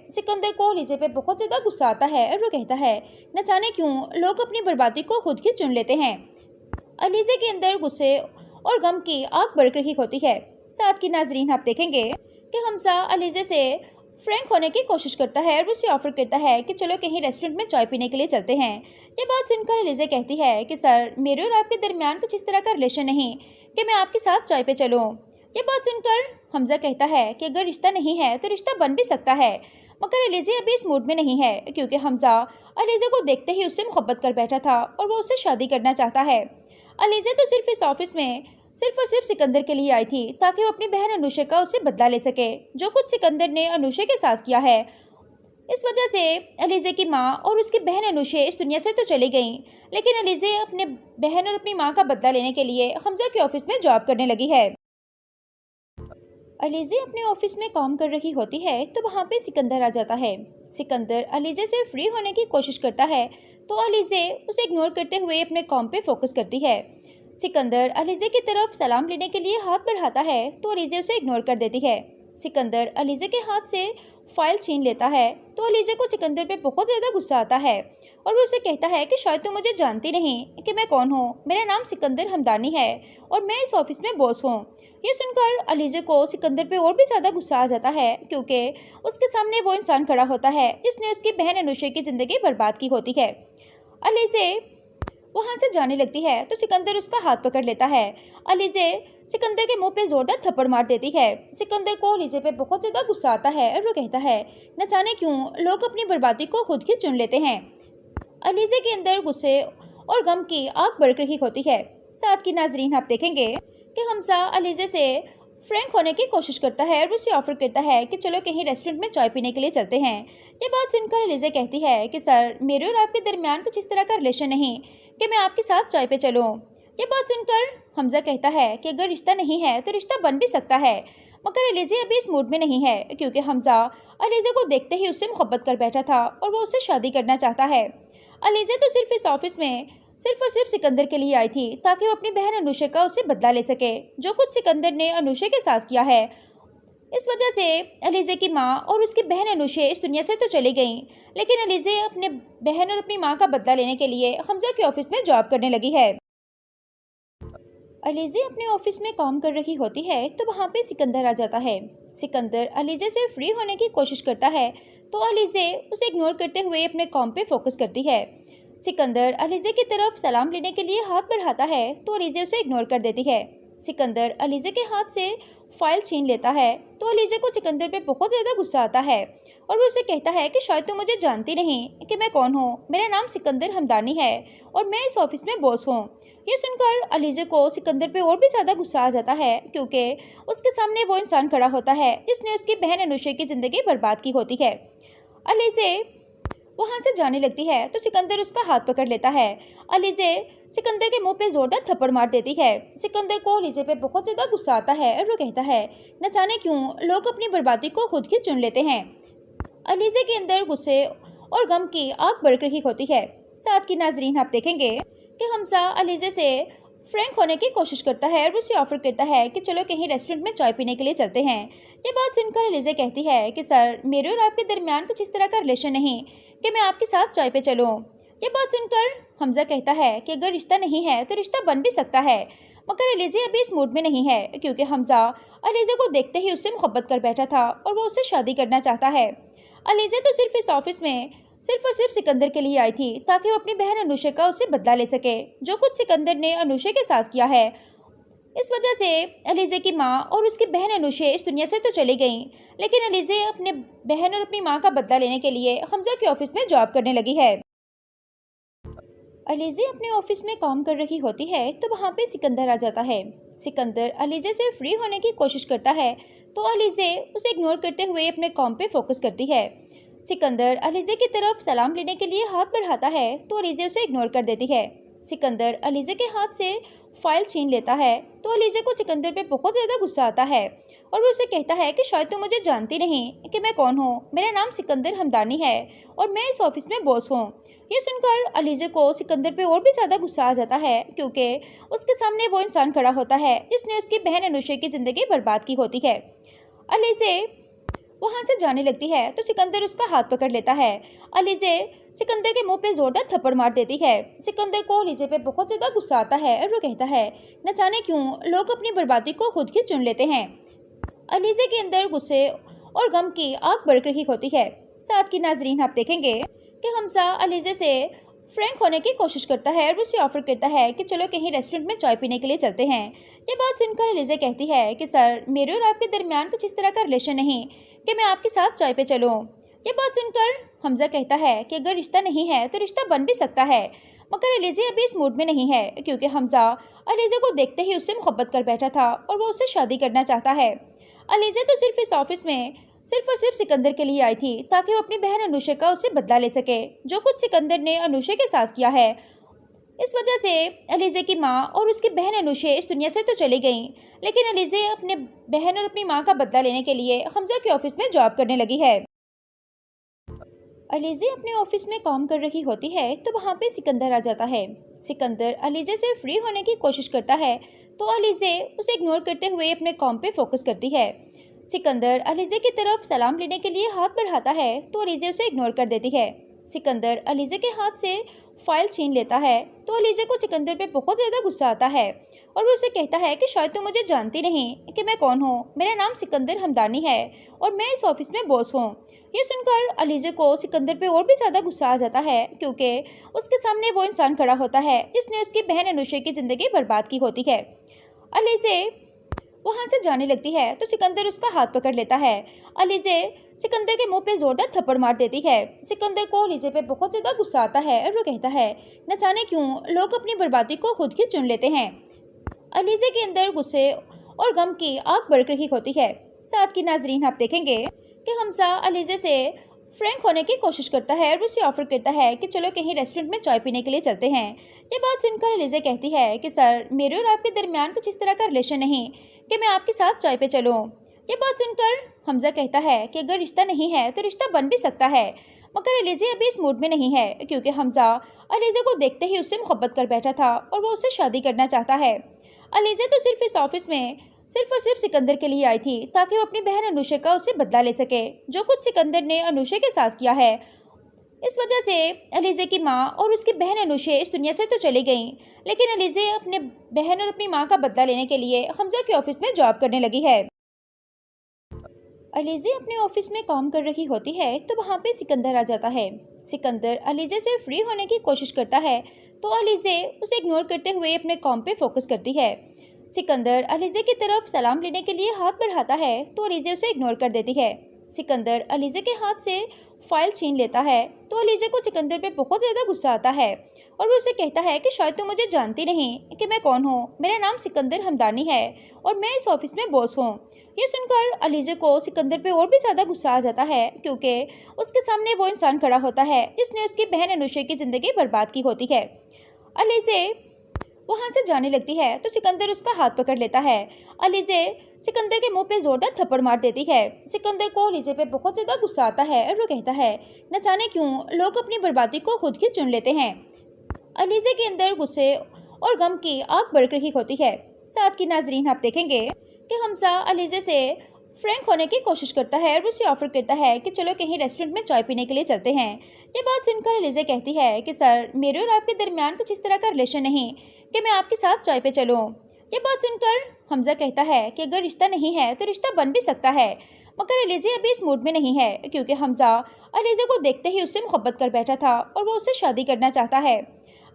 सिकंदर को अलीज़े पे बहुत ज़्यादा गुस्सा आता है और वो कहता है, न जाने क्यों लोग अपनी बर्बादी को खुद ही चुन लेते हैं। अलीज़े के अंदर गुस्से और गम की आग भड़क रही होती है। साथ की नाजरीन आप देखेंगे कि हमजा अलीज़े से फ्रैंक होने की कोशिश करता है और उसे ऑफर करता है कि चलो कहीं रेस्टोरेंट में चाय पीने के लिए चलते हैं। ये बात सुनकर अलीज़े कहती है कि सर, मेरे और आपके दरमियान कुछ इस तरह का रिलेशन नहीं कि मैं आपके साथ चाय पे चलूँ। ये बात सुनकर हमजा कहता है कि अगर रिश्ता नहीं है तो रिश्ता बन भी सकता है, मगर अलीज़े अभी इस मूड में नहीं है क्योंकि हमजा अलीज़े को देखते ही उससे मोहब्बत कर बैठा था और वो उससे शादी करना चाहता है। अलीज़े तो सिर्फ इस ऑफिस में सिर्फ और सिर्फ सिकंदर के लिए आई थी ताकि वो अपनी बहन अनुषा का उससे बदला ले सके, जो कुछ सिकंदर ने अनुषा के साथ किया है। इस वजह से अलीज़े की माँ और उसकी बहन अनुषा इस दुनिया से तो चली गईं, लेकिन अलीज़े अपने बहन और अपनी माँ का बदला लेने के लिए हमजा के ऑफिस में जॉब करने लगी है। अलीज़े अपने ऑफिस में काम कर रही होती है तो वहाँ पे सिकंदर आ जाता है। सिकंदर अलीज़े से फ्री होने की कोशिश करता है तो अलीज़े उसे इग्नोर करते हुए अपने काम पे फोकस करती है। सिकंदर अलीज़े की तरफ सलाम लेने के लिए हाथ बढ़ाता है तो अलीज़े उसे इग्नोर कर देती है। सिकंदर अलीज़े के हाथ से फाइल छीन लेता है तो अलीज़े को सिकंदर पे बहुत ज़्यादा गुस्सा आता है और वो उसे कहता है कि शायद तुम मुझे जानती नहीं कि मैं कौन हूँ। मेरा नाम सिकंदर हमदानी है और मैं इस ऑफिस में बॉस हूँ। ये सुनकर अलीज़े को सिकंदर पे और भी ज़्यादा गुस्सा आ जाता है क्योंकि उसके सामने वो इंसान खड़ा होता है जिसने उसकी बहन अनुषा की ज़िंदगी बर्बाद की होती है। अलीज़े वहाँ से जाने लगती है तो सिकंदर उसका हाथ पकड़ लेता है। अलीज़े सिकंदर के मुंह पे जोरदार थप्पड़ मार देती है। सिकंदर को अलीज़े पे बहुत ज़्यादा गुस्सा आता है और वो कहता है, न जाने क्यों लोग अपनी बर्बादी को खुद ही चुन लेते हैं। अलीज़े के अंदर गुस्से और गम की आग भड़क रही होती है। साथ की नाजरीन आप देखेंगे कि हमजा अलीज़े से फ्रैंक होने की कोशिश करता है और उसे ऑफर करता है कि चलो कहीं रेस्टोरेंट में चाय पीने के लिए चलते हैं। ये बात सुनकर अलीज़े कहती है कि सर, मेरे और आपके दरमियान कुछ इस तरह का रिलेशन नहीं कि मैं आपके साथ चाय पे चलूँ। ये बात सुनकर हमजा कहता है कि अगर रिश्ता नहीं है तो रिश्ता बन भी सकता है, मगर अलीज़े अभी इस मूड में नहीं है क्योंकि हमजा अलीज़े को देखते ही उससे मोहब्बत कर बैठा था और वो उससे शादी करना चाहता है। अलीज़े तो सिर्फ इस ऑफिस में सिर्फ और सिर्फ सिकंदर के लिए आई थी ताकि वो अपनी बहन अनुषा का उससे बदला ले सके, जो कुछ सिकंदर ने अनुषा के साथ किया है। इस वजह से अलीज़े की माँ और उसकी बहन अनुषा इस दुनिया से तो चली गईं, लेकिन अलीज़े अपने बहन और अपनी माँ का बदला लेने के लिए हमजा के ऑफिस में जॉब करने लगी है। अलीज़े अपने ऑफिस में काम कर रही होती है तो वहाँ पे सिकंदर आ जाता है। सिकंदर अलीज़े से फ्री होने की कोशिश करता है तो अलीज़े उसे इग्नोर करते हुए अपने काम पे फोकस करती है। सिकंदर अलीज़े की तरफ सलाम लेने के लिए हाथ बढ़ाता है तो अलीज़े उसे इग्नोर कर देती है। सिकंदर अलीज़े के हाथ से फाइल छीन लेता है तो अलीज़े को सिकंदर पे बहुत ज़्यादा गुस्सा आता है और वो उसे कहता है कि शायद तुम मुझे जानती नहीं कि मैं कौन हूँ। मेरा नाम सिकंदर हमदानी है और मैं इस ऑफिस में बॉस हूँ। ये सुनकर अलीज़े को सिकंदर पे और भी ज़्यादा गुस्सा आ जाता है क्योंकि उसके सामने वो इंसान खड़ा होता है जिसने उसकी बहन अनुषा की ज़िंदगी बर्बाद की होती है। अलीज़े वहाँ से जाने लगती है तो सिकंदर उसका हाथ पकड़ लेता है। अलीज़े सिकंदर के मुंह पे जोरदार थप्पड़ मार देती है। सिकंदर को अलीज़े पे बहुत ज़्यादा गुस्सा आता है और वो कहता है, न जाने क्यों लोग अपनी बर्बादी को खुद ही चुन लेते हैं। अलीज़े के अंदर गुस्से और गम की आग भड़क रही होती है। साथ की नाजरीन आप देखेंगे कि हमजा अलीज़े से फ्रैंक होने की कोशिश करता है और उसे ऑफर करता है कि चलो कहीं रेस्टोरेंट में चाय पीने के लिए चलते हैं। ये बात सुनकर अलीज़े कहती है कि सर, मेरे और आपके दरमियान कुछ इस तरह का रिलेशन नहीं कि मैं आपके साथ चाय पे चलूँ। ये बात सुनकर हमजा कहता है कि अगर रिश्ता नहीं है तो रिश्ता बन भी सकता है, मगर अलीज़े अभी इस मूड में नहीं है क्योंकि हमजा अलीज़े को देखते ही उससे मोहब्बत कर बैठा था और वो उससे शादी करना चाहता है। अलीज़े तो सिर्फ इस ऑफिस में सिर्फ और सिर्फ सिकंदर के लिए आई थी ताकि वो अपनी बहन अनुषा का उससे बदला ले सके, जो कुछ सिकंदर ने अनुषा के साथ किया है। इस वजह से अलीज़े की माँ और उसकी बहन अनुषा इस दुनिया से तो चली गईं, लेकिन अलीज़े अपने बहन और अपनी माँ का बदला लेने के लिए हमजा के ऑफिस में जॉब करने लगी है। अलीज़े अपने ऑफिस में काम कर रही होती है तो वहाँ पे सिकंदर आ जाता है। सिकंदर अलीज़े से फ्री होने की कोशिश करता है तो अलीज़े उसे इग्नोर करते हुए अपने काम पे फोकस करती है। सिकंदर अलीज़े की तरफ सलाम लेने के लिए हाथ बढ़ाता है तो अलीज़े उसे इग्नोर कर देती है। सिकंदर अलीज़े के हाथ से फाइल छीन लेता है तो अलीज़े को सिकंदर पे बहुत ज़्यादा गुस्सा आता है और वो उसे कहता है कि शायद तुम मुझे जानती नहीं कि मैं कौन हूँ। मेरा नाम सिकंदर हमदानी है और मैं इस ऑफिस में बॉस हूँ। ये सुनकर अलीज़े को सिकंदर पे और भी ज़्यादा गुस्सा आ जाता है क्योंकि उसके सामने वो इंसान खड़ा होता है जिसने उसकी बहन अनुषा की ज़िंदगी बर्बाद की होती है। अलीज़े वहाँ से जाने लगती है तो सिकंदर उसका हाथ पकड़ लेता है। अलीजे सिकंदर के मुंह पे जोरदार थप्पड़ मार देती है। सिकंदर को अलीजे पे बहुत ज़्यादा गुस्सा आता है और वो कहता है, न जाने क्यों लोग अपनी बर्बादी को खुद ही चुन लेते हैं। अलीजे के अंदर गुस्से और गम की आग भड़क रही होती है। साथ की नाजरीन आप देखेंगे कि हमजा अलीजे से फ्रैंक होने की कोशिश करता है और उसे ऑफर करता है कि चलो कहीं रेस्टोरेंट में चाय पीने के लिए चलते हैं। ये बात सुनकर अलीजे कहती है कि सर, मेरे और आपके दरमियान कुछ इस तरह का रिलेशन नहीं कि मैं आपके साथ चाय पे चलूँ। ये बात सुनकर हमजा कहता है कि अगर रिश्ता नहीं है तो रिश्ता बन भी सकता है, मगर अलीजे अभी इस मूड में नहीं है क्योंकि हमजा अलीजे को देखते ही उससे मोहब्बत कर बैठा था और वो उससे शादी करना चाहता है। अलीजे तो सिर्फ इस ऑफिस में सिर्फ और सिर्फ सिकंदर के लिए आई थी ताकि वो अपनी बहन अनुषा का उससे बदला ले सके, जो कुछ सिकंदर ने अनुषा के साथ किया है। इस वजह से अलीजे की माँ और उसकी बहन अनुषा इस दुनिया से तो चली गईं, लेकिन अलीजे अपने बहन और अपनी माँ का बदला लेने के लिए हमजा के ऑफिस में जॉब करने लगी है। अलीजे अपने ऑफिस में काम कर रही होती है तो वहाँ पे सिकंदर आ जाता है। सिकंदर अलीजे से फ्री होने की कोशिश करता है तो अलीजे उसे इग्नोर करते हुए अपने काम पे फोकस करती है। सिकंदर अलीजे की तरफ सलाम लेने के लिए हाथ बढ़ाता है तो अलीजे उसे इग्नोर कर देती है। सिकंदर अलीजे के हाथ से फाइल छीन लेता है तो अलीजे को सिकंदर पे बहुत ज़्यादा गुस्सा आता है और वो उसे कहता है कि शायद तुम मुझे जानती नहीं कि मैं कौन हूँ। मेरा नाम सिकंदर हमदानी है और मैं इस ऑफिस में बॉस हूँ। ये सुनकर अलीजे को सिकंदर पे और भी ज़्यादा गुस्सा आ जाता है क्योंकि उसके सामने वो इंसान खड़ा होता है जिसने उसकी बहन अनुषा की ज़िंदगी बर्बाद की होती है। अलीजे वहाँ से जाने लगती है तो सिकंदर उसका हाथ पकड़ लेता है। अलीजे सिकंदर के मुंह पे जोरदार थप्पड़ मार देती है। सिकंदर को अलीजे पे बहुत ज़्यादा गुस्सा आता है और वो कहता है, न जाने क्यों लोग अपनी बर्बादी को खुद ही चुन लेते हैं। अलीजे के अंदर गुस्से और गम की आग भड़क रही होती है। साथ की नाजरीन आप देखेंगे कि हमजा अलीजे से फ्रैंक होने की कोशिश करता है और उसे ऑफर करता है कि चलो कहीं रेस्टोरेंट में चाय पीने के लिए चलते हैं। ये बात सुनकर अलीजे कहती है कि सर, मेरे और आपके दरमियान कुछ इस तरह का रिलेशन नहीं कि मैं आपके साथ चाय पे चलूँ। ये बात सुनकर हमजा कहता है कि अगर रिश्ता नहीं है तो रिश्ता बन भी सकता है, मगर अलीजे अभी इस मूड में नहीं है क्योंकि हमजा अलीजे को देखते ही उससे मोहब्बत कर बैठा था और वो उससे शादी करना चाहता है। अलीजे तो सिर्फ इस ऑफिस में सिर्फ और सिर्फ सिकंदर के लिए आई थी ताकि वो अपनी बहन अनुषा का उससे बदला ले सके, जो कुछ सिकंदर ने अनुषा के साथ किया है। इस वजह से अलीजे की माँ और उसकी बहन अनुषा इस दुनिया से तो चली गईं, लेकिन अलीजे अपने बहन और अपनी माँ का बदला लेने के लिए हमजा के ऑफिस में जॉब करने लगी है। अलीजे अपने ऑफिस में काम कर रही होती है तो वहाँ पे सिकंदर आ जाता है। सिकंदर अलीजे से फ्री होने की कोशिश करता है तो अलीजे उसे इग्नोर करते हुए अपने काम पे फोकस करती है। सिकंदर अलीजे की तरफ सलाम लेने के लिए हाथ बढ़ाता है तो अलीजे उसे इग्नोर कर देती है। सिकंदर अलीजे के हाथ से फाइल छीन लेता है तो अलीजे को सिकंदर पे बहुत ज़्यादा गुस्सा आता है और वो उसे कहता है कि शायद तुम मुझे जानती नहीं कि मैं कौन हूँ। मेरा नाम सिकंदर हमदानी है और मैं इस ऑफिस में बॉस हूँ। ये सुनकर अलीजे को सिकंदर पे और भी ज़्यादा गुस्सा आ जाता है क्योंकि उसके सामने वो इंसान खड़ा होता है जिसने उसकी बहन अनुषा की ज़िंदगी बर्बाद की होती है। अलीजे वहाँ से जाने लगती है तो सिकंदर उसका हाथ पकड़ लेता है। अलीजे सिकंदर के मुंह पे जोरदार थप्पड़ मार देती है। सिकंदर को अलीजे पे बहुत ज़्यादा गुस्सा आता है और वो कहता है, न जाने क्यों लोग अपनी बर्बादी को खुद ही चुन लेते हैं। अलीजे के अंदर गुस्से और गम की आग भड़क रही होती है। साथ की नाजरीन आप देखेंगे कि हमजा अलीजे से फ्रैंक होने की कोशिश करता है और उसे ऑफर करता है कि चलो कहीं रेस्टोरेंट में चाय पीने के लिए चलते हैं। ये बात सुनकर अलीजे कहती है कि सर, मेरे और आपके दरमियान कुछ इस तरह का रिलेशन नहीं कि मैं आपके साथ चाय पे चलूँ। ये बात सुनकर हमजा कहता है कि अगर रिश्ता नहीं है तो रिश्ता बन भी सकता है, मगर अलीजे अभी इस मूड में नहीं है क्योंकि हमजा अलीजे को देखते ही उससे मोहब्बत कर बैठा था और वो उससे शादी करना चाहता है।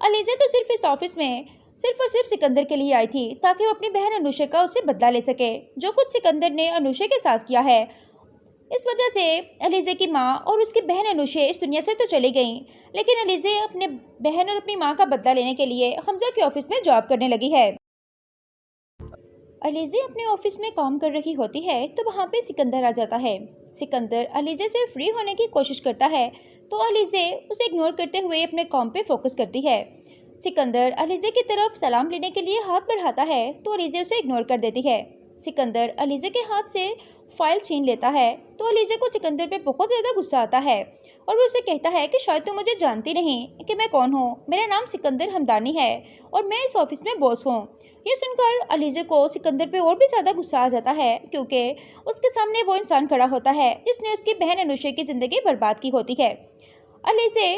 अलीजे तो सिर्फ इस ऑफिस में सिर्फ और सिर्फ सिकंदर के लिए आई थी ताकि वो अपनी बहन अनुषा का उससे बदला ले सके, जो कुछ सिकंदर ने अनुषा के साथ किया है। इस वजह से अलीजे की माँ और उसकी बहन अनुषा इस दुनिया से तो चली गईं, लेकिन अलीजे अपने बहन और अपनी माँ का बदला लेने के लिए हमजा के ऑफिस में जॉब करने लगी है। अलीजे अपने ऑफिस में काम कर रही होती है तो वहाँ पे सिकंदर आ जाता है। सिकंदर अलीजे से फ्री होने की कोशिश करता है तो अलीजे उसे इग्नोर करते हुए अपने काम पे फोकस करती है। सिकंदर अलीजे की तरफ सलाम लेने के लिए हाथ बढ़ाता है तो अलीजे उसे इग्नोर कर देती है। सिकंदर अलीजे के हाथ से फाइल छीन लेता है तो अलीजे को सिकंदर पे बहुत ज़्यादा गुस्सा आता है और वो उसे कहता है कि शायद तुम मुझे जानती नहीं कि मैं कौन हूँ। मेरा नाम सिकंदर हमदानी है और मैं इस ऑफिस में बॉस हूँ। ये सुनकर अलीजे को सिकंदर पे और भी ज़्यादा गुस्सा आ जाता है, क्योंकि उसके सामने वो इंसान खड़ा होता है जिसने उसकी बहन अनुषा की ज़िंदगी बर्बाद की होती है। अलीजे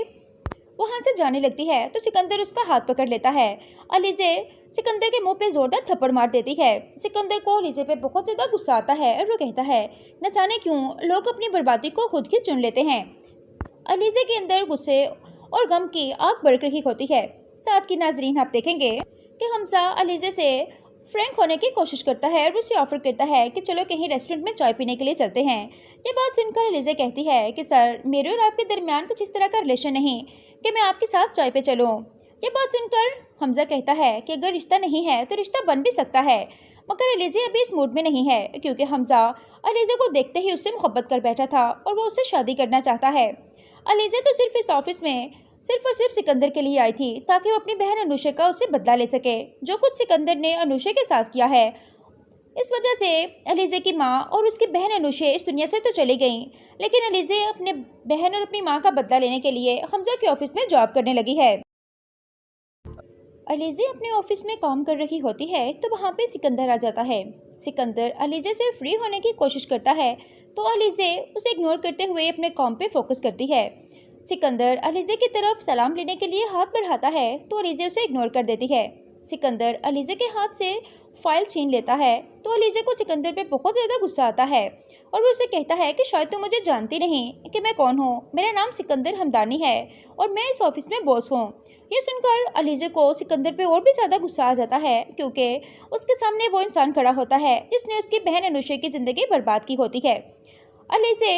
वहाँ से जाने लगती है तो सिकंदर उसका हाथ पकड़ लेता है। अलीजे सिकंदर के मुंह पे जोरदार थप्पड़ मार देती है। सिकंदर को अलीजे पे बहुत ज़्यादा गुस्सा आता है और वो कहता है, न जाने क्यों लोग अपनी बर्बादी को खुद ही चुन लेते हैं। अलीजे के अंदर गुस्से और गम की आग भड़क रही होती है। साथ की नाजरीन आप देखेंगे कि हमजा अलीजे से फ्रैंक होने की कोशिश करता है और उसे ऑफर करता है कि चलो कहीं रेस्टोरेंट में चाय पीने के लिए चलते हैं। ये बात सुनकर अलीजे कहती है कि सर, मेरे और आपके दरमियान कुछ इस तरह का रिलेशन नहीं कि मैं आपके साथ चाय पे चलूँ। ये बात सुनकर हमजा कहता है कि अगर रिश्ता नहीं है तो रिश्ता बन भी सकता है, मगर अलीजे अभी इस मूड में नहीं है, क्योंकि हमजा अलीजे को देखते ही उससे मोहब्बत कर बैठा था और वो उससे शादी करना चाहता है। अलीजे तो सिर्फ इस ऑफिस में सिर्फ और सिर्फ सिकंदर के लिए आई थी ताकि वो अपनी बहन अनुषा का उससे बदला ले सके, जो कुछ सिकंदर ने अनुषा के साथ किया है। इस वजह से अलीजे की माँ और उसकी बहन अनुषा इस दुनिया से तो चली गईं, लेकिन अलीजे अपने बहन और अपनी माँ का बदला लेने के लिए हमजा के ऑफिस में जॉब करने लगी है। अलीजे अपने ऑफिस में काम कर रही होती है तो वहाँ पे सिकंदर आ जाता है। सिकंदर अलीजे से फ्री होने की कोशिश करता है तो अलीजे उसे इग्नोर करते हुए अपने काम पे फोकस करती है। सिकंदर अलीजे की तरफ सलाम लेने के लिए हाथ बढ़ाता है तो अलीजे उसे इग्नोर कर देती है। सिकंदर अलीजे के हाथ से फाइल छीन लेता है तो अलीजे को सिकंदर पे बहुत ज़्यादा गुस्सा आता है और वो उसे कहता है कि शायद तुम मुझे जानती नहीं कि मैं कौन हूँ। मेरा नाम सिकंदर हमदानी है और मैं इस ऑफिस में बॉस हूँ। ये सुनकर अलीजे को सिकंदर पे और भी ज़्यादा गुस्सा आ जाता है, क्योंकि उसके सामने वो इंसान खड़ा होता है जिसने उसकी बहन अनुषा की ज़िंदगी बर्बाद की होती है। अलीजे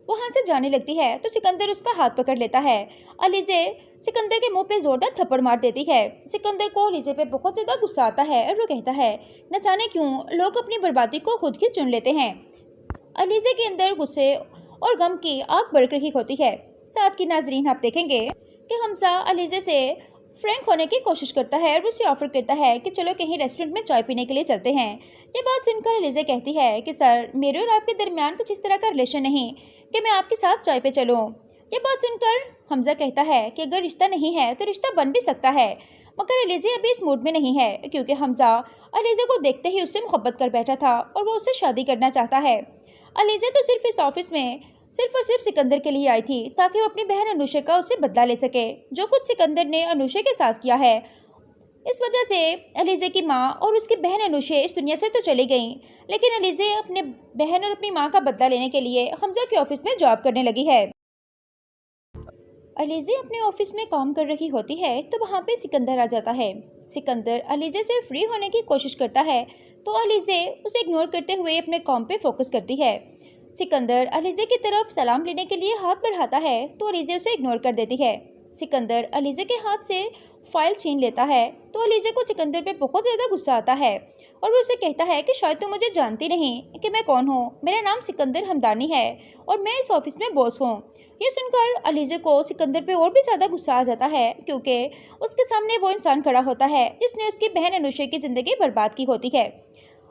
वहाँ से जाने लगती है तो सिकंदर उसका हाथ पकड़ लेता है। अलीजे सिकंदर के मुंह पे जोरदार थप्पड़ मार देती है। सिकंदर को अलीजे पे बहुत ज़्यादा गुस्सा आता है और वो कहता है, न जाने क्यों लोग अपनी बर्बादी को खुद ही चुन लेते हैं। अलीजे के अंदर गुस्से और गम की आग भड़क रही होती है। साथ की नाजरीन आप देखेंगे कि हमजा अलीजे से फ्रैंक होने की कोशिश करता है और उसे ऑफर करता है कि चलो कहीं रेस्टोरेंट में चाय पीने के लिए चलते हैं। ये बात सुनकर अलीजे कहती है कि सर, मेरे और आपके दरमियान कुछ इस तरह का रिलेशन नहीं कि मैं आपके साथ चाय पे चलूँ। ये बात सुनकर हमजा कहता है कि अगर रिश्ता नहीं है तो रिश्ता बन भी सकता है, मगर अलीजे अभी इस मूड में नहीं है, क्योंकि हमजा अलीजे को देखते ही उससे मोहब्बत कर बैठा था और वो उससे शादी करना चाहता है। अलीजे तो सिर्फ इस ऑफिस में सिर्फ और सिर्फ सिकंदर के लिए आई थी ताकि वो अपनी बहन अनुषा का उससे बदला ले सके, जो कुछ सिकंदर ने अनुषा के साथ किया है। इस वजह से अलीजे की माँ और उसकी बहन अनुषा इस दुनिया से तो चली गईं, लेकिन अलीजे अपने बहन और अपनी माँ का बदला लेने के लिए हमजा के ऑफिस में जॉब करने लगी है। अलीजे अपने ऑफिस में काम कर रही होती है तो वहाँ पे सिकंदर आ जाता है। सिकंदर अलीजे से फ्री होने की कोशिश करता है तो अलीजे उसे इग्नोर करते हुए अपने काम पे फोकस करती है। सिकंदर अलीजे की तरफ सलाम लेने के लिए हाथ बढ़ाता है तो अलीजे उसे इग्नोर कर देती है। सिकंदर अलीजे के हाथ से फाइल छीन लेता है तो अलीजे को सिकंदर पे बहुत ज़्यादा गुस्सा आता है और वो उसे कहता है कि शायद तुम मुझे जानती नहीं कि मैं कौन हूँ। मेरा नाम सिकंदर हमदानी है और मैं इस ऑफिस में बॉस हूँ। ये सुनकर अलीजे को सिकंदर पे और भी ज़्यादा गुस्सा आ जाता है, क्योंकि उसके सामने वो इंसान खड़ा होता है जिसने उसकी बहन अनुषा की ज़िंदगी बर्बाद की होती है।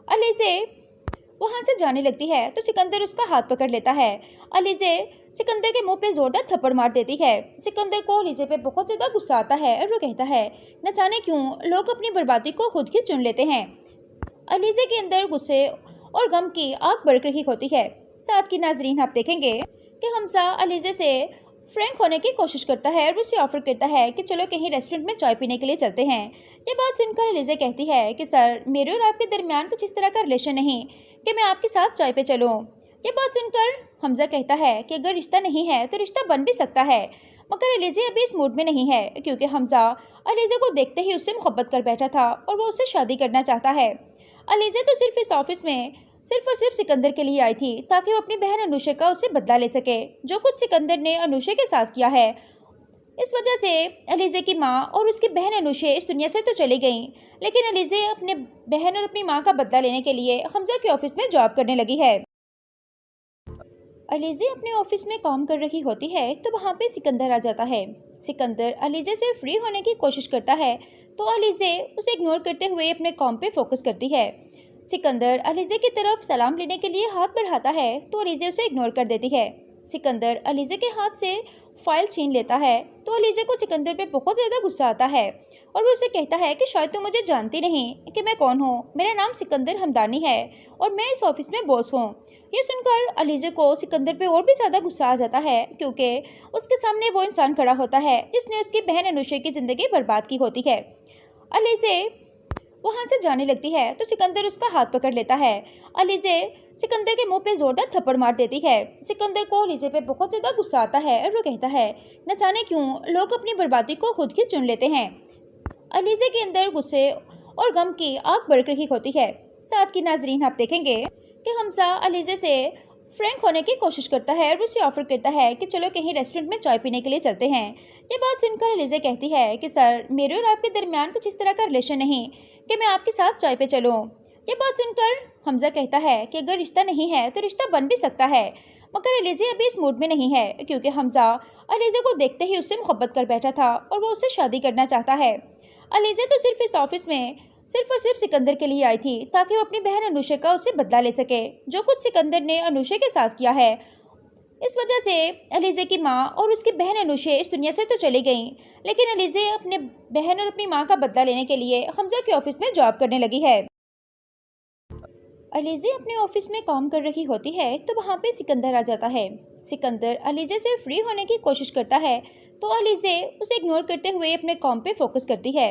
अलीजे वहाँ से जाने लगती है तो सिकंदर उसका हाथ पकड़ लेता है। अलीजे सिकंदर के मुंह पे जोरदार थप्पड़ मार देती है। सिकंदर को अलीजे पे बहुत ज़्यादा गुस्सा आता है और वो कहता है, न जाने क्यों लोग अपनी बर्बादी को खुद ही चुन लेते हैं। अलीजे के अंदर गुस्से और गम की आग भड़क रही होती है। साथ की नाजरीन आप देखेंगे कि हमजा अलीजे से फ्रैंक होने की कोशिश करता है और उसे ऑफर करता है कि चलो कहीं रेस्टोरेंट में चाय पीने के लिए चलते हैं। ये बात सुनकर अलीजे कहती है कि सर, मेरे और आपके दरमियान कुछ इस तरह का रिलेशन नहीं कि मैं आपके साथ चाय पे चलूँ। ये बात सुनकर हमजा कहता है कि अगर रिश्ता नहीं है तो रिश्ता बन भी सकता है, मगर अलीजे अभी इस मूड में नहीं है, क्योंकि हमजा अलीजे को देखते ही उससे मोहब्बत कर बैठा था और वो उससे शादी करना चाहता है। अलीजे तो सिर्फ इस ऑफिस में सिर्फ और सिर्फ सिकंदर के लिए आई थी ताकि वो अपनी बहन अनुषा का उससे बदला ले सके, जो कुछ सिकंदर ने अनुषा के साथ किया है। इस वजह से अलीजे की माँ और उसकी बहन अनुषा इस दुनिया से तो चली गईं, लेकिन अलीजे अपने बहन और अपनी माँ का बदला लेने के लिए हमजा के ऑफिस में जॉब करने लगी है। अलीजे अपने ऑफिस में काम कर रही होती है तो वहाँ पे सिकंदर आ जाता है। सिकंदर अलीजे से फ्री होने की कोशिश करता है तो अलीजे उसे इग्नोर करते हुए अपने काम पे फोकस करती है। सिकंदर अलीजे की तरफ सलाम लेने के लिए हाथ बढ़ाता है तो अलीजे उसे इग्नोर कर देती है। सिकंदर अलीजे के हाथ से फाइल छीन लेता है तो अलीजे को सिकंदर पे बहुत ज़्यादा गुस्सा आता है और वो उसे कहता है कि शायद तुम मुझे जानती नहीं कि मैं कौन हूँ। मेरा नाम सिकंदर हमदानी है और मैं इस ऑफिस में बॉस हूँ। ये सुनकर अलीज़े को सिकंदर पे और भी ज़्यादा गुस्सा आ जाता है, क्योंकि उसके सामने वो इंसान खड़ा होता है जिसने उसकी बहन अनुषा की ज़िंदगी बर्बाद की होती है। अलीज़े वहाँ से जाने लगती है तो सिकंदर उसका हाथ पकड़ लेता है। अलीज़े सिकंदर के मुंह पे जोरदार थप्पड़ मार देती है। सिकंदर को अलीज़े पे बहुत ज़्यादा गुस्सा आता है और वो कहता है, न जाने क्यों लोग अपनी बर्बादी को खुद ही चुन लेते हैं। अलीज़े के अंदर गुस्से और गम की आग भड़क रही होती है। साथ की नाजरीन आप देखेंगे कि हमजा अलीज़े से फ्रैंक होने की कोशिश करता है और उसे ऑफर करता है कि चलो कहीं रेस्टोरेंट में चाय पीने के लिए चलते हैं। ये बात सुनकर अलीज़े कहती है कि सर, मेरे और आपके दरमियान कुछ इस तरह का रिलेशन नहीं कि मैं आपके साथ चाय पे चलूँ। ये बात सुनकर हमजा कहता है कि अगर रिश्ता नहीं है तो रिश्ता बन भी सकता है, मगर अलीज़े अभी इस मूड में नहीं है, क्योंकि हमजा अलीज़े को देखते ही उससे मोहब्बत कर बैठा था और वो उससे शादी करना चाहता है। अलीज़े तो सिर्फ इस ऑफिस में सिर्फ और सिर्फ सिकंदर के लिए आई थी ताकि वो अपनी बहन अनुषा का उससे बदला ले सके, जो कुछ सिकंदर ने अनुषा के साथ किया है। इस वजह से अलीज़े की माँ और उसकी बहन अनुषा इस दुनिया से तो चली गईं, लेकिन अलीज़े अपने बहन और अपनी माँ का बदला लेने के लिए हमजा के ऑफिस में जॉब करने लगी है। अलीज़े अपने ऑफिस में काम कर रही होती है तो वहाँ पे सिकंदर आ जाता है। सिकंदर अलीज़े से फ्री होने की कोशिश करता है तो अलीज़े उसे इग्नोर करते हुए अपने काम पे फोकस करती है।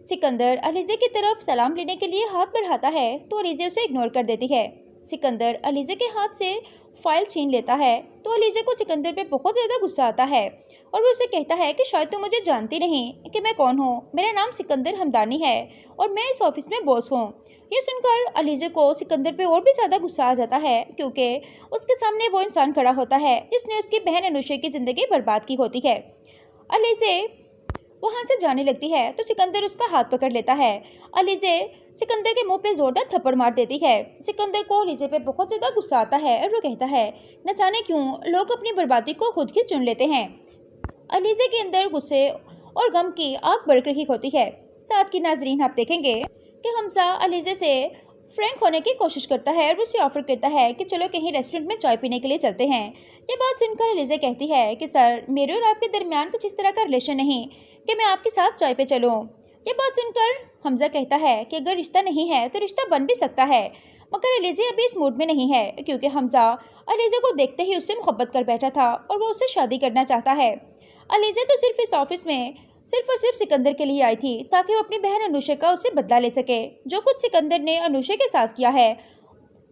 सिकंदर अलीज़े की तरफ सलाम लेने के लिए हाथ बढ़ाता है तो अलीज़े उसे इग्नोर कर देती है। सिकंदर अलीज़े के हाथ से फाइल छीन लेता है तो अलीज़े को सिकंदर पे बहुत ज़्यादा गुस्सा आता है और वो उसे कहता है कि शायद तुम मुझे जानती नहीं कि मैं कौन हूँ। मेरा नाम सिकंदर हमदानी है और मैं इस ऑफिस में बॉस हूँ। ये सुनकर अलीज़े को सिकंदर पे और भी ज़्यादा गुस्सा आ जाता है, क्योंकि उसके सामने वो इंसान खड़ा होता है जिसने उसकी बहन अनुषा की ज़िंदगी बर्बाद की होती है। अलीज़े वहाँ से जाने लगती है तो सिकंदर उसका हाथ पकड़ लेता है। अलीज़े सिकंदर के मुंह पे जोरदार थप्पड़ मार देती है। सिकंदर को अलीज़े पे बहुत ज़्यादा गुस्सा आता है और वो कहता है, न जाने क्यों लोग अपनी बर्बादी को खुद ही चुन लेते हैं। अलीज़े के अंदर गुस्से और गम की आग भड़क रही होती है। साथ की नाजरीन आप देखेंगे कि हमजा अलीज़े से फ्रैंक होने की कोशिश करता है और उसे ऑफर करता है कि चलो कहीं रेस्टोरेंट में चाय पीने के लिए चलते हैं। ये बात सुनकर अलीज़े कहती है कि सर, मेरे और आपके दरमियान कुछ इस तरह का रिलेशन नहीं कि मैं आपके साथ चाय पे चलूँ। ये बात सुनकर हमजा कहता है कि अगर रिश्ता नहीं है तो रिश्ता बन भी सकता है, मगर अलीज़े अभी इस मूड में नहीं है, क्योंकि हमजा अलीज़े को देखते ही उससे मोहब्बत कर बैठा था और वो उससे शादी करना चाहता है। अलीज़े तो सिर्फ इस ऑफिस में सिर्फ और सिर्फ सिकंदर के लिए आई थी ताकि वो अपनी बहन अनुषा का उससे बदला ले सके, जो कुछ सिकंदर ने अनुषा के साथ किया है।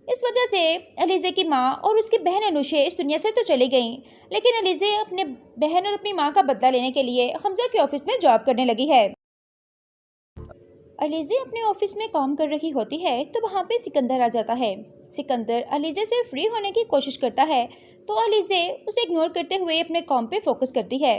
इस वजह से अलीज़े की माँ और उसकी बहन अनुषा इस दुनिया से तो चली गईं, लेकिन अलीज़े अपने बहन और अपनी माँ का बदला लेने के लिए हमजा के ऑफिस में जॉब करने लगी है। अलीज़े अपने ऑफिस में काम कर रही होती है तो वहाँ पे सिकंदर आ जाता है। सिकंदर अलीज़े से फ्री होने की कोशिश करता है तो अलीज़े उसे इग्नोर करते हुए अपने काम पे फोकस करती है।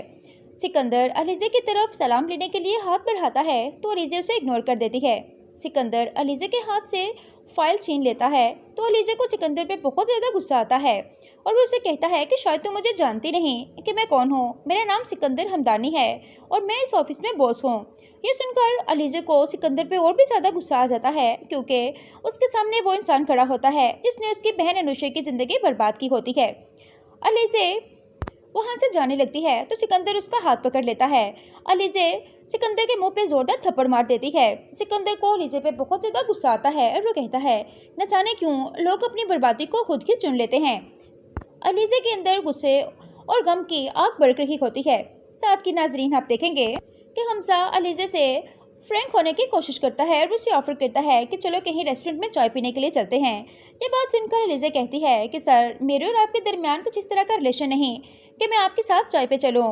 सिकंदर अलीज़े की तरफ सलाम लेने के लिए हाथ बढ़ाता है तो अलीज़े उसे इग्नोर कर देती है। सिकंदर अलीज़े के हाथ से फाइल छीन लेता है तो अलीज़े को सिकंदर पे बहुत ज़्यादा गुस्सा आता है और वो उसे कहता है कि शायद तुम मुझे जानती नहीं कि मैं कौन हूँ। मेरा नाम सिकंदर हमदानी है और मैं इस ऑफिस में बॉस हूँ। ये सुनकर अलीज़े को सिकंदर पे और भी ज़्यादा गुस्सा आ जाता है, क्योंकि उसके सामने वो इंसान खड़ा होता है जिसने उसकी बहन अनुषा की ज़िंदगी बर्बाद की होती है। अलीज़े वहाँ से जाने लगती है तो सिकंदर उसका हाथ पकड़ लेता है। अलीज़े सिकंदर के मुंह पे जोरदार थप्पड़ मार देती है। सिकंदर को अलीज़े पे बहुत ज़्यादा गुस्सा आता है और वो कहता है, न जाने क्यों लोग अपनी बर्बादी को खुद ही चुन लेते हैं। अलीज़े के अंदर गुस्से और गम की आग भड़क रही होती है। साथ की नाजरीन आप देखेंगे कि हमजा अलीज़े से फ्रैंक होने की कोशिश करता है और उसे ऑफर करता है कि चलो कहीं रेस्टोरेंट में चाय पीने के लिए चलते हैं। ये बात सुनकर अलीज़े कहती है कि सर, मेरे और आपके दरमियान कुछ इस तरह का रिलेशन नहीं कि मैं आपके साथ चाय पे चलूँ।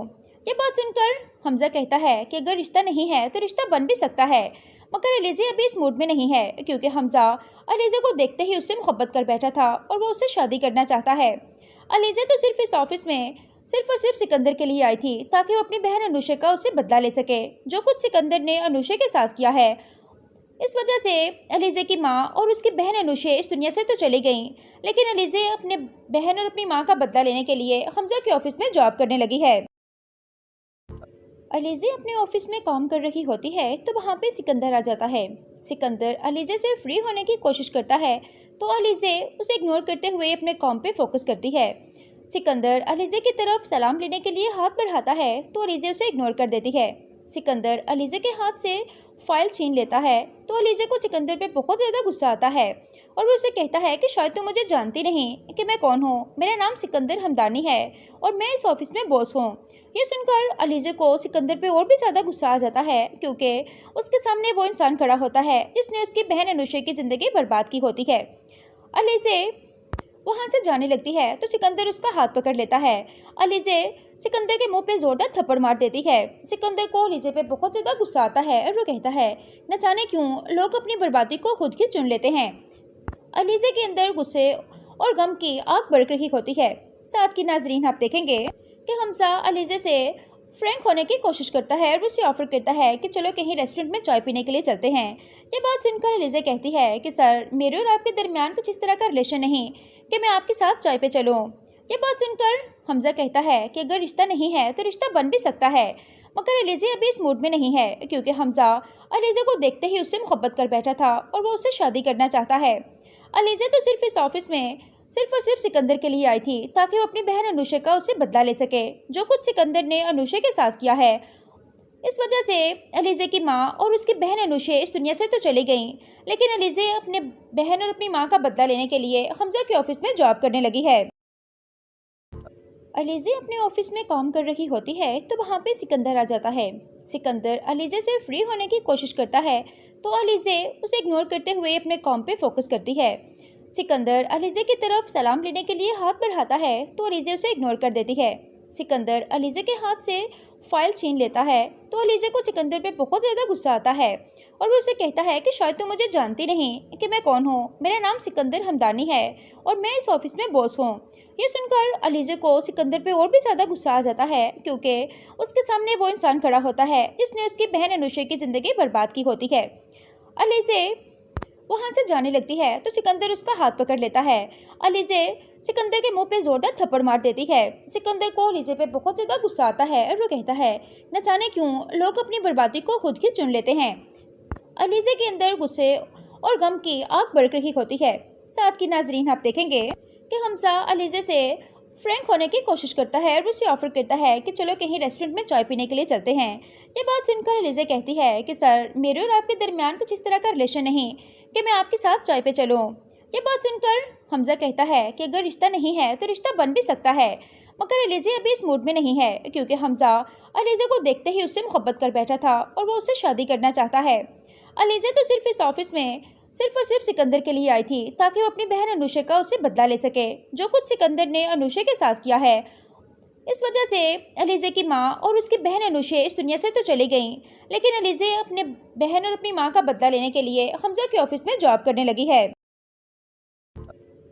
ये बात सुनकर हमजा कहता है कि अगर रिश्ता नहीं है तो रिश्ता बन भी सकता है, मगर अलीज़े अभी इस मूड में नहीं है, क्योंकि हमजा अलीज़े को देखते ही उससे मोहब्बत कर बैठा था और वो उससे शादी करना चाहता है। अलीज़े तो सिर्फ इस ऑफिस में सिर्फ और सिर्फ सिकंदर के लिए आई थी ताकि वो अपनी बहन अनुषा का उससे बदला ले सके, जो कुछ सिकंदर ने अनुषा के साथ किया है। इस वजह से अलीज़े की माँ और उसकी बहन अनुषा इस दुनिया से तो चली गईं, लेकिन अलीज़े अपने बहन और अपनी माँ का बदला लेने के लिए हमजा के ऑफिस में जॉब करने लगी है। अलीज़े अपने ऑफिस में काम कर रही होती है तो वहाँ पे सिकंदर आ जाता है। सिकंदर अलीज़े से फ्री होने की कोशिश करता है तो अलीज़े उसे इग्नोर करते हुए अपने काम पे फोकस करती है। सिकंदर अलीज़े की तरफ सलाम लेने के लिए हाथ बढ़ाता है तो अलीज़े उसे इग्नोर कर देती है। सिकंदर अलीज़े के हाथ से फाइल छीन लेता है तो अलीज़े को सिकंदर पे बहुत ज़्यादा गुस्सा आता है और वो उसे कहता है कि शायद तुम मुझे जानती नहीं कि मैं कौन हूँ। मेरा नाम सिकंदर हमदानी है और मैं इस ऑफिस में बॉस हूँ। ये सुनकर अलीज़े को सिकंदर पे और भी ज़्यादा गुस्सा आ जाता है क्योंकि उसके सामने वो इंसान खड़ा होता है जिसने उसकी बहन अनुषा की ज़िंदगी बर्बाद की होती है। अलीज़े वहाँ से जाने लगती है तो सिकंदर उसका हाथ पकड़ लेता है। अलीज़े सिकंदर के मुंह पे जोरदार थप्पड़ मार देती है। सिकंदर को अलीज़े पे बहुत ज़्यादा गुस्सा आता है और वो कहता है, न जाने क्यों लोग अपनी बर्बादी को खुद ही चुन लेते हैं। अलीज़े के अंदर गुस्से और गम की आग भड़क रही होती है। साथ की नाजरीन आप देखेंगे कि हमजा अलीज़े से फ्रैंक होने की कोशिश करता है और उसे ऑफर करता है कि चलो कहीं रेस्टोरेंट में चाय पीने के लिए चलते हैं। ये बात सुनकर अलीज़े कहती है कि सर, मेरे और आपके दरमियान कुछ इस तरह का रिलेशन नहीं कि मैं आपके साथ चाय पे चलूँ। ये बात सुनकर हमजा कहता है कि अगर रिश्ता नहीं है तो रिश्ता बन भी सकता है, मगर अलीज़े अभी इस मूड में नहीं है क्योंकि हमजा अलीज़े को देखते ही उससे मोहब्बत कर बैठा था और वो उससे शादी करना चाहता है। अलीज़े तो सिर्फ इस ऑफिस में सिर्फ और सिर्फ सिकंदर के लिए आई थी ताकि वो अपनी बहन अनुषा का उससे बदला ले सके, जो कुछ सिकंदर ने अनुषा के साथ किया है। इस वजह से अलीज़े की माँ और उसकी बहन अनुषा इस दुनिया से तो चली गई, लेकिन अलीज़े अपने बहन और अपनी माँ का बदला लेने के लिए हमजा के ऑफिस में जॉब करने लगी है। अलीज़े अपने ऑफिस में काम कर रही होती है तो वहाँ पे सिकंदर आ जाता है। सिकंदर अलीज़े से फ्री होने की कोशिश करता है तो अलीज़े उसे इग्नोर करते हुए अपने काम पे फोकस करती है। सिकंदर अलीज़े की तरफ सलाम लेने के लिए हाथ बढ़ाता है तो अलीज़े उसे इग्नोर कर देती है। सिकंदर अलीज़े के हाथ से फाइल छीन लेता है तो अलीज़े को सिकंदर पे बहुत ज़्यादा गुस्सा आता है और वो उसे कहता है कि शायद तुम मुझे जानती नहीं कि मैं कौन हूँ। मेरा नाम सिकंदर हमदानी है और मैं इस ऑफिस में बॉस हूँ। ये सुनकर अलीज़े को सिकंदर पे और भी ज़्यादा गुस्सा आ जाता है क्योंकि उसके सामने वो इंसान खड़ा होता है जिसने उसकी बहन अनुषा की ज़िंदगी बर्बाद की होती है। अलीज़े वहाँ से जाने लगती है तो सिकंदर उसका हाथ पकड़ लेता है। अलीज़े सिकंदर के मुंह पे जोरदार थप्पड़ मार देती है। सिकंदर को अलीज़े पे बहुत ज़्यादा गुस्सा आता है और वो कहता है, न जाने क्यों लोग अपनी बर्बादी को खुद ही चुन लेते हैं। अलीज़े के अंदर गुस्से और गम की आग भड़क रही होती है। साथ की नाजरीन आप देखेंगे कि हमजा अलीज़े से फ्रैंक होने की कोशिश करता है और उसे ऑफर करता है कि चलो कहीं रेस्टोरेंट में चाय पीने के लिए चलते हैं। ये बात सुनकर अलीज़े कहती है कि सर, मेरे और आपके दरमियान कुछ इस तरह का रिलेशन नहीं कि मैं आपके साथ चाय पे चलूँ। ये बात सुनकर हमजा कहता है कि अगर रिश्ता नहीं है तो रिश्ता बन भी सकता है, मगर अलीज़े अभी इस मूड में नहीं है क्योंकि हमजा अलीज़े को देखते ही उससे मोहब्बत कर बैठा था और वो उससे शादी करना चाहता है। अलीज़े तो सिर्फ इस ऑफिस में सिर्फ और सिर्फ सिकंदर के लिए आई थी ताकि वो अपनी बहन अनुषा का उससे बदला ले सके, जो कुछ सिकंदर ने अनुषा के साथ किया है। इस वजह से अलीज़े की माँ और उसकी बहन अनुषा इस दुनिया से तो चली गई, लेकिन अलीज़े अपने बहन और अपनी माँ का बदला लेने के लिए हमजा के ऑफिस में जॉब करने लगी है।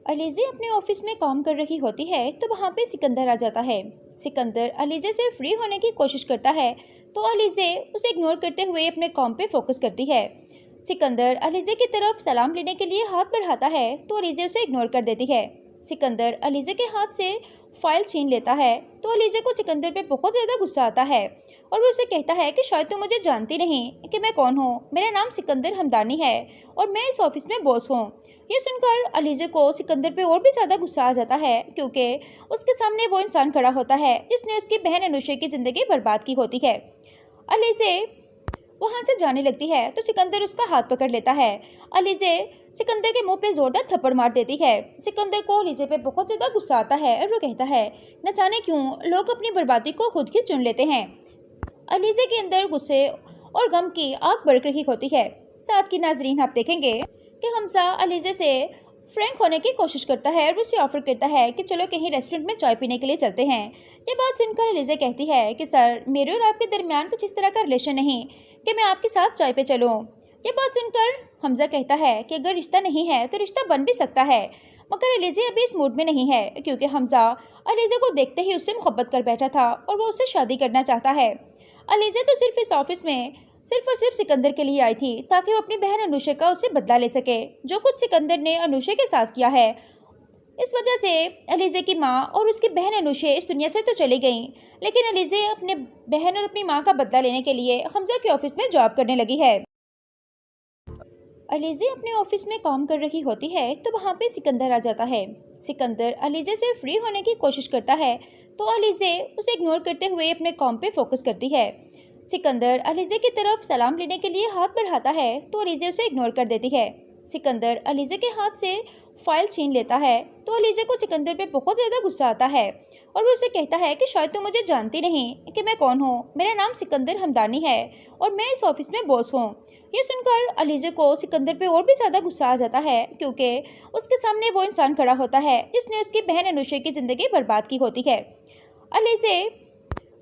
अलीज़े अपने ऑफिस में काम कर रही होती है तो वहाँ पे सिकंदर आ जाता है। सिकंदर अलीज़े से फ्री होने की कोशिश करता है तो अलीज़े उसे इग्नोर करते हुए अपने काम पे फोकस करती है। सिकंदर अलीज़े की तरफ सलाम लेने के लिए हाथ बढ़ाता है तो अलीज़े उसे इग्नोर कर देती है। सिकंदर अलीज़े के हाथ से फाइल छीन लेता है तो अलीज़े को सिकंदर पे बहुत ज़्यादा गुस्सा आता है और वो उसे कहता है कि शायद तुम मुझे जानती नहीं कि मैं कौन हूँ। मेरा नाम सिकंदर हमदानी है और मैं इस ऑफिस में बॉस हूँ। ये सुनकर अलीज़े को सिकंदर पे और भी ज़्यादा गुस्सा आ जाता है क्योंकि उसके सामने वो इंसान खड़ा होता है जिसने उसकी बहन अनुषा की ज़िंदगी बर्बाद की होती है। अलीज़े वहाँ से जाने लगती है तो सिकंदर उसका हाथ पकड़ लेता है। अलीज़े सिकंदर के मुंह पे जोरदार थप्पड़ मार देती है। सिकंदर को अलीज़े पे बहुत ज़्यादा गुस्सा आता है और वो कहता है, न जाने क्यों लोग अपनी बर्बादी को खुद ही चुन लेते हैं। अलीज़े के अंदर गुस्से और गम की आग भड़क रही होती है। साथ की नाजरीन आप देखेंगे कि हमजा अलीज़े से फ्रैंक होने की कोशिश करता है और उसे ऑफर करता है कि चलो कहीं रेस्टोरेंट में चाय पीने के लिए चलते हैं। ये बात सुनकर अलीज़े कहती है कि सर, मेरे और आपके दरमियान कुछ इस तरह का रिलेशन नहीं कि मैं आपके साथ चाय पे चलूँ। ये बात सुनकर हमजा कहता है कि अगर रिश्ता नहीं है तो रिश्ता बन भी सकता है, मगर अलीज़े अभी इस मूड में नहीं है क्योंकि हमजा अलीज़े को देखते ही उससे मोहब्बत कर बैठा था और वो उससे शादी करना चाहता है। अलीज़े तो सिर्फ इस ऑफिस में सिर्फ और सिर्फ सिकंदर के लिए आई थी ताकि वो अपनी बहन अनुषा का उससे बदला ले सके, जो कुछ सिकंदर ने अनुषा के साथ किया है। इस वजह से अलीज़े की माँ और उसकी बहन अनुषा इस दुनिया से तो चली गई, लेकिन अलीज़े अपने बहन और अपनी माँ का बदला लेने के लिए हमजा के ऑफिस में जॉब करने लगी है। अलीज़े अपने ऑफिस में काम कर रही होती है तो वहाँ पे सिकंदर आ जाता है। सिकंदर अलीज़े से फ्री होने की कोशिश करता है तो अलीज़े उसे इग्नोर करते हुए अपने काम पे फोकस करती है। सिकंदर अलीज़े की तरफ सलाम लेने के लिए हाथ बढ़ाता है तो अलीज़े उसे इग्नोर कर देती है। सिकंदर अलीज़े के हाथ से फाइल छीन लेता है तो अलीज़े को सिकंदर पे बहुत ज़्यादा गुस्सा आता है और वो उसे कहता है कि शायद तुम मुझे जानती नहीं कि मैं कौन हूँ। मेरा नाम सिकंदर हमदानी है और मैं इस ऑफिस में बॉस हूँ। ये सुनकर अलीज़े को सिकंदर पे और भी ज़्यादा गुस्सा आ जाता है क्योंकि उसके सामने वो इंसान खड़ा होता है जिसने उसकी बहन अनुषा की ज़िंदगी बर्बाद की होती है। अलीज़े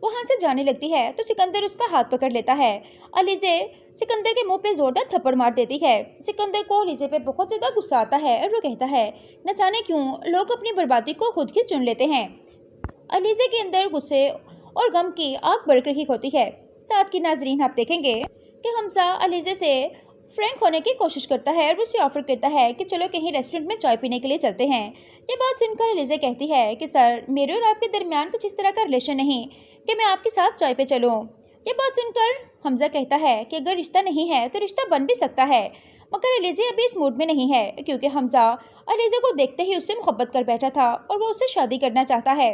वहाँ से जाने लगती है तो सिकंदर उसका हाथ पकड़ लेता है। अलीज़े सिकंदर के मुंह पे जोरदार थप्पड़ मार देती है। सिकंदर को अलीज़े पे बहुत ज़्यादा गुस्सा आता है और वो कहता है, न जाने क्यों लोग अपनी बर्बादी को खुद ही चुन लेते हैं। अलीज़े के अंदर गुस्से और गम की आग भड़क रही होती है। साथ की नाजरीन आप देखेंगे कि हमजा अलीज़े से फ्रैंक होने की कोशिश करता है और उसे ऑफर करता है कि चलो कहीं रेस्टोरेंट में चाय पीने के लिए चलते हैं। ये बात सुनकर अलीज़े कहती है कि सर, मेरे और आपके दरमियान कुछ इस तरह का रिलेशन नहीं कि मैं आपके साथ चाय पे चलूँ। ये बात सुनकर हमजा कहता है कि अगर रिश्ता नहीं है तो रिश्ता बन भी सकता है, मगर अलीज़े अभी इस मूड में नहीं है क्योंकि हमजा अलीज़े को देखते ही उससे मोहब्बत कर बैठा था और वो उससे शादी करना चाहता है।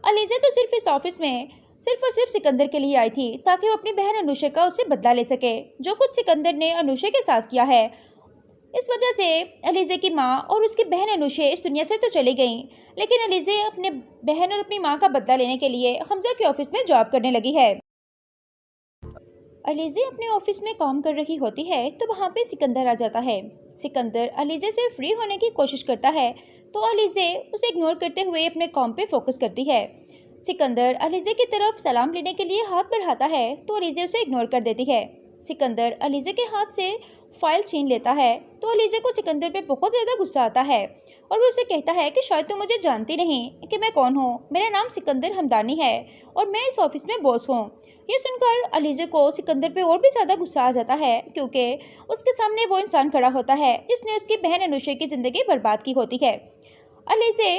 अलीज़े तो सिर्फ इस ऑफिस में सिर्फ और सिर्फ सिकंदर के लिए आई थी ताकि वो अपनी बहन अनुषा का उससे बदला ले सके, जो कुछ सिकंदर ने अनुषा के साथ किया है। इस वजह से अलीज़े की माँ और उसकी बहन अनुषा इस दुनिया से तो चली गई, लेकिन अलीज़े अपने बहन और अपनी माँ का बदला लेने के लिए हमजा के ऑफिस में जॉब करने लगी है। अलीज़े अपने ऑफिस में काम कर रही होती है तो वहाँ पे सिकंदर आ जाता है। सिकंदर अलीज़े से फ्री होने की कोशिश करता है तो अलीज़े उसे इग्नोर करते हुए अपने काम पे फोकस करती है। सिकंदर अलीज़े की तरफ सलाम लेने के लिए हाथ बढ़ाता है तो अलीज़े उसे इग्नोर कर देती है। सिकंदर अलीज़े के हाथ से फाइल छीन लेता है तो अलीज़े को सिकंदर पे बहुत ज़्यादा गुस्सा आता है और वो उसे कहता है कि शायद तुम मुझे जानती नहीं कि मैं कौन हूँ। मेरा नाम सिकंदर हमदानी है और मैं इस ऑफिस में बॉस हूँ। ये सुनकर अलीज़े को सिकंदर पे और भी ज़्यादा गुस्सा आ जाता है क्योंकि उसके सामने वो इंसान खड़ा होता है जिसने उसकी बहन अनुषा की ज़िंदगी बर्बाद की होती है। अलीज़े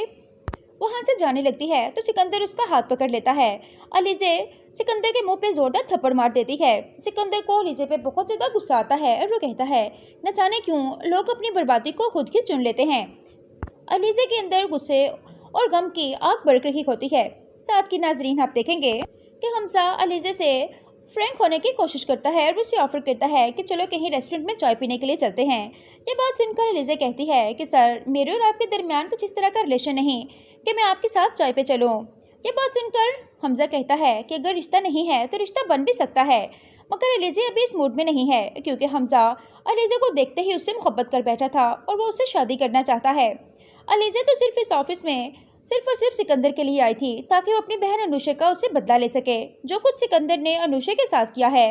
वहाँ से जाने लगती है तो सिकंदर उसका हाथ पकड़ लेता है। अलीज़े सिकंदर के मुंह पे जोरदार थप्पड़ मार देती है। सिकंदर को अलीज़े पे बहुत ज़्यादा गुस्सा आता है और वो कहता है, न जाने क्यों लोग अपनी बर्बादी को खुद ही चुन लेते हैं। अलीज़े के अंदर गुस्से और गम की आग भड़क रही होती है। साथ की नाजरीन आप देखेंगे कि हमजा अलीज़े से फ्रैंक होने की कोशिश करता है और उसे ऑफर करता है कि चलो कहीं रेस्टोरेंट में चाय पीने के लिए चलते हैं। ये बात सुनकर अलीज़े कहती है कि सर, मेरे और आपके दरमियान कुछ इस तरह का रिलेशन नहीं कि मैं आपके साथ चाय पे चलूँ। ये बात सुनकर हमजा कहता है कि अगर रिश्ता नहीं है तो रिश्ता बन भी सकता है, मगर अलीज़े अभी इस मूड में नहीं है क्योंकि हमजा अलीज़े को देखते ही उससे मोहब्बत कर बैठा था और वो उससे शादी करना चाहता है। अलीज़े तो सिर्फ इस ऑफिस में सिर्फ और सिर्फ सिकंदर के लिए आई थी ताकि वो अपनी बहन अनुषा का उससे बदला ले सके, जो कुछ सिकंदर ने अनुषा के साथ किया है।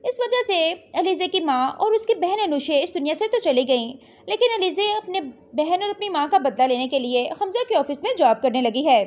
इस वजह से अलीज़े की माँ और उसकी बहन अनुषा इस दुनिया से तो चली गई, लेकिन अलीज़े अपने बहन और अपनी माँ का बदला लेने के लिए हमजा के ऑफिस में जॉब करने लगी है।